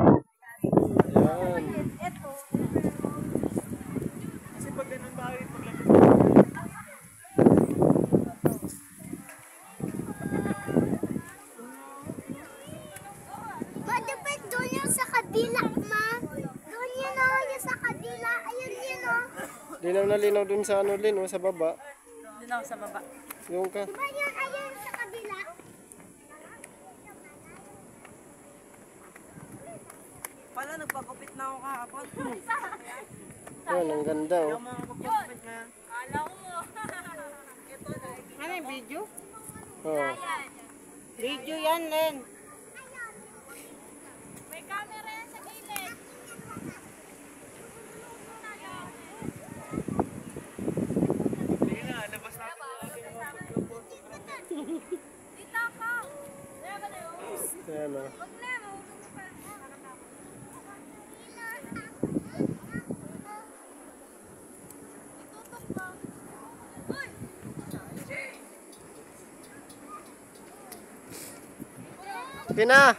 Yan. Kasi pag ganun ba ay paglapit. Madapit doon yung sa kadila, ma. Doon yun o, yung sa kadila. Ayun yun o. Linaw na linaw dun sa ano, Lin, sa baba. Doon ako sa baba. Yung ka. Diba yun, ayun sa kadila? Pala, nagpagupit na ako kahapon. Yan, ang ganda oh. Yung mga magpagupit ngayon. Ano yung video? Oh. Video yan, Len. May camera yan sa gilid. Sige na, labas natin yung mga pagpagupit. Dito ka. Yan oh. Pina!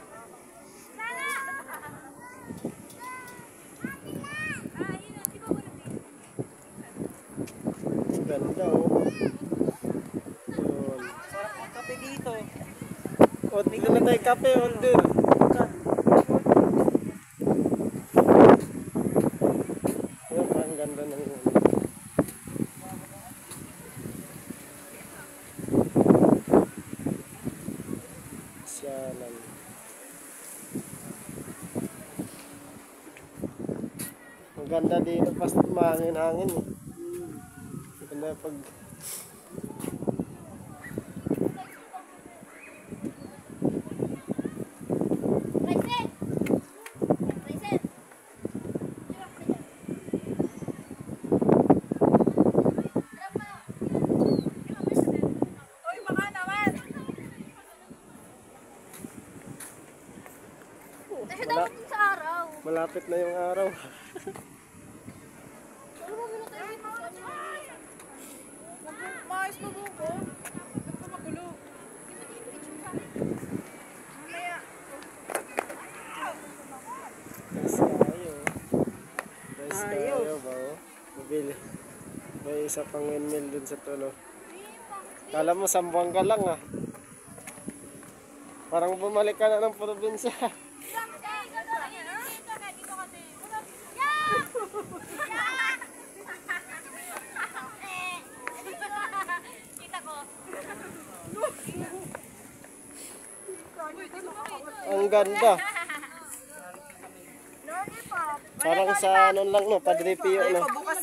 Ganda oh. Yun. Sarap ang kape dito. O, dito na tayo kape, order. Yun, ang ganda ng syalan. Ang ganda dito, pas mahangin-hangin eh. Ganda pag Dapat sa araw. malapit na yung araw. Maayos mo buko. Ba't pa magulo? Mamaya. Guys, tayo. Guys, tayo ba oh? Mabili. May isa pang windmill dun sa tulo. Kala mo sambuang ka lang ah. Parang bumalik ka na ng probinsya. Ang ganda. Parang sa ano lang no, Padre Pio no. Pabukas